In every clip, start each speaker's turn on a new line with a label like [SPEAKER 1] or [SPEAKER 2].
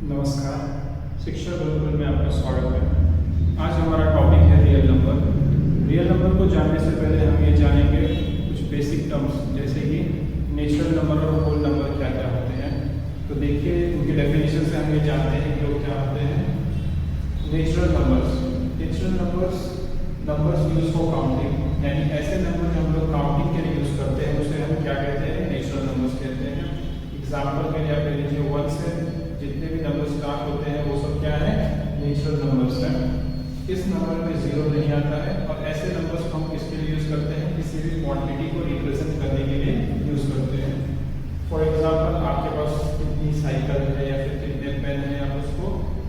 [SPEAKER 1] नमस्कार, शिक्षा गुरुकुल में आपका स्वागत है। आज हमारा टॉपिक है रियल नंबर। रियल नंबर को जानने से पहले हम ये जानेंगे कुछ बेसिक टर्म्स, जैसे कि नेचुरल नंबर और होल नंबर क्या क्या होते हैं। तो देखिए, उनके डेफिनेशन से हम ये जानते हैं कि वो क्या होते हैं। Natural numbers numbers use for counting, यानी ऐसे नंबर जो हम लोग काउंटिंग के लिए यूज करते हैं उसे हम क्या कहते हैं, नेचुरल नंबर्स कहते हैं। एग्जाम्पल के लिए आप ले लीजिए 1 से जितने भी नंबर स्टार्ट होते हैं वो सब क्या है, नेचुरल नंबर्स हैं। इस नंबर में जीरो नहीं आता है और ऐसे नंबर्स को हम किसके लिए यूज करते हैं, किसी भी क्वांटिटी को रिप्रेजेंट करने के लिए यूज करते हैं। फॉर एग्जाम्पल, आपके पास कितनी साइकिल है या फिर कितने पेन है, आप उसको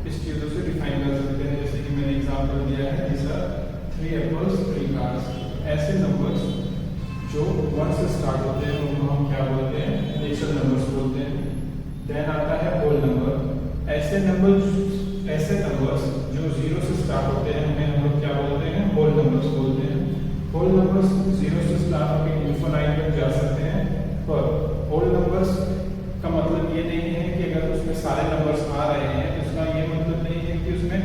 [SPEAKER 1] इस चीजों से डिफाइन कर सकते हैं। जैसे कि मैंने एग्जाम्पल दिया है, these are 3 apples 3 cars। ऐसे नंबर्स जो 1 से स्टार्ट होते हैं उनको हम क्या बोलते हैं, नेचुरल नंबर्स बोलते हैं। देन आता है होल नंबर। ऐसे नंबर्स जो 0 से स्टार्ट होते हैं उन्हें हम लोग क्या बोलते हैं, होल नंबर्स बोलते हैं। होल नंबर्स 0 से स्टार्ट होकर इनफिनाइट तक जा सकते हैं, पर होल नंबर्स का मतलब ये नहीं है कि अगर उसमें सारे नंबर्स आ रहे हैं तो उसका ये मतलब नहीं है कि उसमें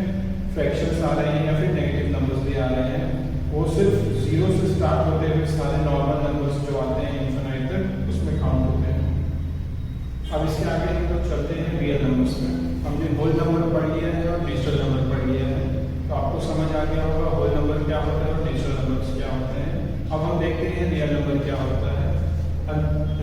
[SPEAKER 1] फ्रैक्शंस आ रहे हैं या फिर नेगेटिव नंबर्स भी आ रहे हैं। वो सिर्फ 0 से स्टार्ट होते हुए सारे नॉर्मल नंबर्स जो आते हैं इनफिनाइट तक उसमें काउंट होते हैं। अब इसके आगे हम लोग चलते हैं रियल नंबर्स में। हमने होल नंबर पढ़ लिया है और नेचुरल नंबर पढ़ लिया है, तो आपको समझ आ गया होगा होल नंबर क्या होता है और नेचुरल नंबर्स क्या होते हैं। अब हम देखते हैं रियल नंबर क्या होता है।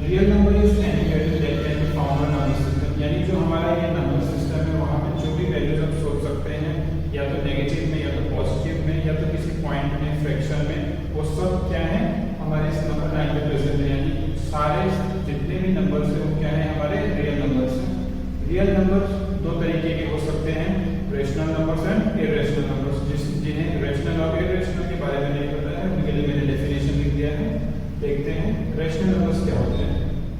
[SPEAKER 1] Real number is any value that can be found in number system, यानी जो हमारा ये नंबर सिस्टम है वहाँ पे जो भी वैल्यूज हम सोच सकते हैं, या तो नेगेटिव में या तो पॉजिटिव में या तो किसी पॉइंट में, फ्रैक्शन में, वो सब क्या है हमारे इस नंबर लाइन में प्रेजेंट है। यानी सारे जितने भी नंबर्स हैं वो क्या है, हमारे रियल नंबर्स हैं। रियल नंबर्स दो तरीके के हो सकते हैं, rational numbers and irrational numbers. जिन्हें रेशनल और इरेशनल के बारे में नहीं पता है उनके लिए मैंने डेफिनेशन लिख दिया है। देखते हैं रेशनल नंबर्स क्या होते हैं।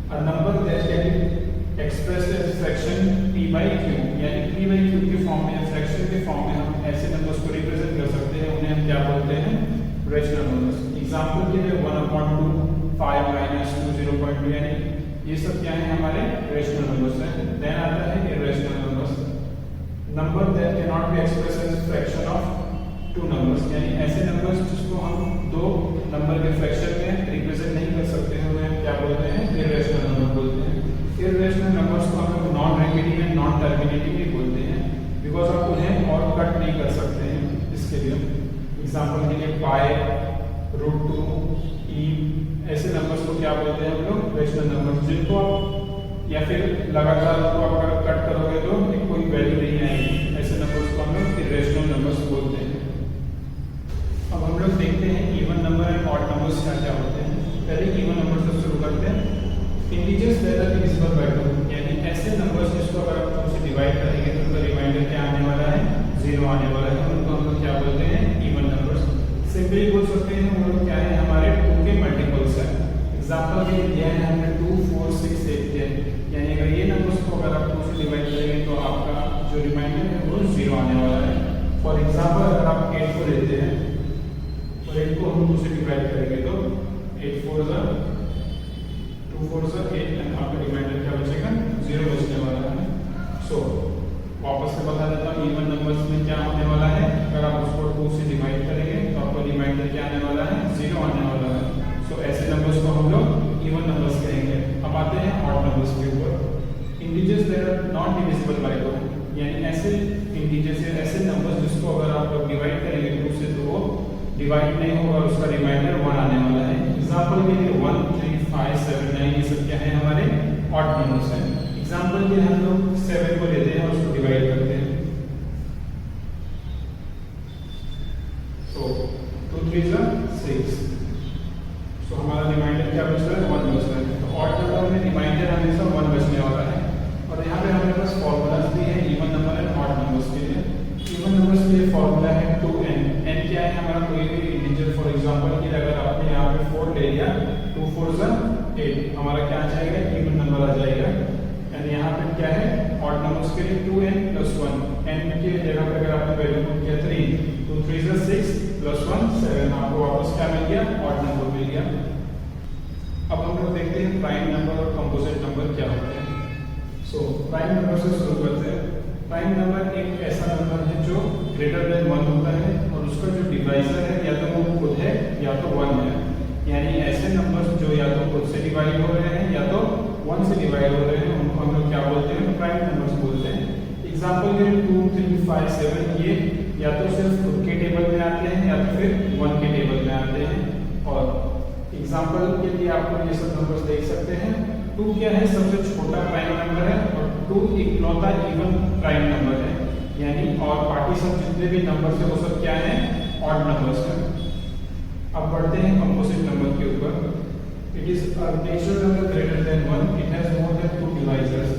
[SPEAKER 1] A number that can be expressed as fraction p by q, यानी p by q के फॉर्म में, फ्रैक्शन के फॉर्म में हम ऐसे नंबर्स को रिप्रेजेंट कर सकते हैं, उन्हें हम क्या बोलते हैं, रेशनल नंबर्स। एग्जांपल के लिए 1/2, 5 - 2, 0.2, यानी ये सब क्या है, हमारे रेशनल नंबर्स हैं। देन आता है irrational numbers. Number that can not be expressed as fraction of 2 numbers, यानी ऐसे नंबर्स जिसको हम 2 नंबर के फ्रैक्शन में रिप्रेजेंट नहीं कर सकते हैं उन्हें हम क्या बोलते हैं, इरेशनल नंबर बोलते हैं। इरेशनल नंबर्स को हम लोग non repeating and non terminating भी बोलते हैं, बिकॉज आप उन्हें और कट नहीं कर सकते हैं। इसके लिए एग्जांपल के लिए पाई, √2, e, ऐसे नंबर्स को क्या बोलते हैं हम लोग, रेशनल नंबर्स, जिनको आप या फिर लगातार उनको आप अगर कट करोगे तो कोई वैल्यू नहीं आएगी। ऐसे नंबर्स को हम लोग इरेशनल नंबर्स बोलते हैं। अब हम लोग देखते हैं even number and odd numbers क्या क्या होते हैं। पहले इवन नंबर से शुरू करते हैं। Integers that are divisible by 2, यानी ऐसे नंबर्स जिसको अगर आप 2 से डिवाइड करेंगे तो उनका रिमाइंडर क्या आने वाला है, 0 आने वाला है। उनको हम लोग क्या बोलते हैं, इवन नंबर्स। सिंपली बोल सकते हैं वो लोग क्या है, हमारे 2 के मल्टीपल्स हैं। एग्जांपल के लिए दिया है हमने 2, 4, 6, 8, 10, यानी अगर ये नंबर्स को अगर आप 2 से डिवाइड करेंगे तो आपका जो रिमाइंडर है वो 0 आने वाला है। फॉर एग्जांपल अगर आप 8 को लेते हैं और 8 को हम 2 से डिवाइड करेंगे तो 8 4 2 4 8, एंड आपका रिमाइंडर क्या बचेगा, 0 बचने वाला है। सो वापस से बता देता हूँ, इवन नंबर्स में क्या होने वाला है, अगर आप उसको 2 से डिवाइड करेंगे तो आपका रिमाइंडर क्या आने वाला है, 0 आने वाला है। सो ऐसे नंबर्स को हम लोग इवन नंबर्स कहेंगे। अब आते हैं ऑड नंबर्स के ऊपर। Integers that are not divisible by 2, यानी ऐसे इंटीजर्स या ऐसे नंबर्स जिसको अगर आप लोग डिवाइड करेंगे 2 से तो वो डिवाइड नहीं होगा, उसका रिमाइंडर 1 आने वाला है। एग्जांपल के लिए 1, 3, 5, 7, 9 ये सब क्या है, हमारे ऑड नंबर्स हैं। एग्जांपल के लिए हम लोग 7 को लेते हैं और उसको डिवाइड करते हैं, तो 2 3 6, तो हमारा रिमाइंडर क्या बच रहा है, 1 बच रहा है। तो ऑड नंबर में रिमाइंडर हमेशा 1 बचने वाला है। और यहाँ पे हमारे पास फॉर्मूलाज भी है even number and odd numbers के लिए। इवन नंबर्स के लिए फॉर्मूला है 2n। n क्या है, हमारा कोई भी इंटीजर। फॉर एग्जांपल कि अगर आपने यहाँ पे 4 ले लिया, 2 4 8, हमारा क्या आ जाएगा, इवन नंबर आ जाएगा। एंड यहाँ पे क्या है, ऑड नंबर्स के लिए 2n + 1, n के जगह पे अगर आपने वैल्यू पुट किया 3, 2 3 6 + 1 7, आपको वापस क्या मिल गया, ऑड नंबर मिल गया। अब हम लोग देखते हैं प्राइम नंबर और कंपोजिट नंबर क्या होते हैं। सो प्राइम नंबर से शुरू करते हैं। प्राइम नंबर एक ऐसा नंबर है जो ग्रेटर देन 1 होता है और उसका जो डिवाइजर है या तो वो खुद है या तो 1 है। यानी ऐसे नंबर्स जो या तो खुद से डिवाइड हो रहे हैं या तो 1 से डिवाइड हो रहे हैं उनको हम लोग क्या बोलते हैं, प्राइम नंबर्स बोलते हैं। एग्जांपल के 2 3 5 7 ये या तो सिर्फ खुद के टेबल में आते हैं या तो फिर 1 के टेबल में आते हैं। और एग्जांपल के लिए आप ये सब नंबर्स देख सकते हैं। 2 क्या है, सबसे छोटा प्राइम नंबर है और 2 इकलौता इवन प्राइम नंबर है। यानी और बाकी सब जितने भी नंबर्स है वो सब क्या है, ऑड नंबर्स हैं। अब बढ़ते हैं कंपोजिट नंबर के ऊपर। It is a natural number greater than 1, it has more than 2 divisors.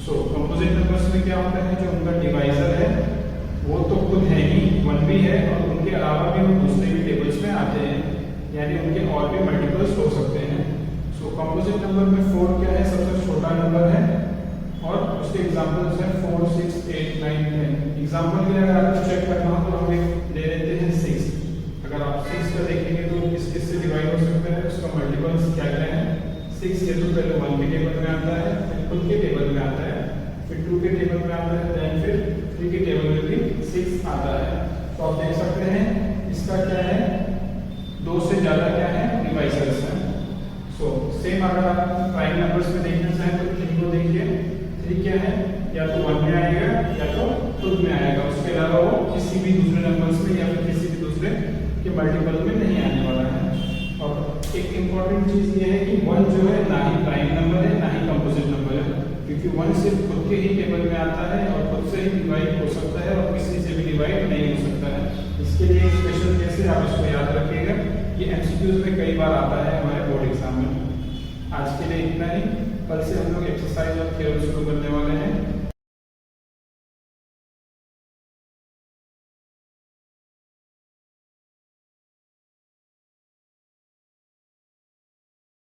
[SPEAKER 1] So composite numbers में क्या होता है, जो उनका डिवाइजर है वो तो खुद है ही, 1 भी है और उनके अलावा भी वो दूसरे भी टेबल्स में आते हैं, यानी उनके और भी मल्टीपल्स हो सकते हैं। सो कंपोजिट नंबर में 4 क्या है, सबसे छोटा नंबर है और उसके एग्जांपल्स हैं 4 6 8 9 10। एग्जांपल के लिए अगर आपको चेक करना हो तो हम एक ले लेते हैं 6। अगर आप 6 का देखेंगे तो किस से डिवाइड हो सकता है, उसका मल्टीपल्स क्या क्या है। 6 ये तो पहले 1 के टेबल में आता है, फिर खुद के टेबल में आता है, फिर 2 के टेबल में आता है, देन फिर 3 के टेबल में भी 6 आता है। तो आप देख सकते हैं इसका क्या है, 2 से ज्यादा क्या है, डिवाइजर्स हैं। सो सेम अगर आप प्राइम नंबर्स में देखना चाहें तो 3 को देखिए। 3 क्या है, या तो 1 में आएगा या तो खुद में आएगा, उसके अलावा वो किसी भी दूसरे नंबर्स में या फिर किसी भी दूसरे के मल्टीपल में नहीं आने वाला है। और एक इम्पॉर्टेंट चीज ये है कि 1 जो है ना ही प्राइम नंबर है ना ही कंपोजिट नंबर है, क्योंकि 1 सिर्फ खुद के ही टेबल में आता है और खुद से ही डिवाइड हो सकता है और किसी से भी डिवाइड नहीं हो सकता है। इसके लिए एक स्पेशल केस है, आप इसको याद रखिएगा, ये एमसीक्यूज में कई बार आता है हमारे बोर्ड एग्जाम में। आज के लिए इतना ही, कल से हम लोग एक्सरसाइज और थ्योरम शुरू करने वाले हैं।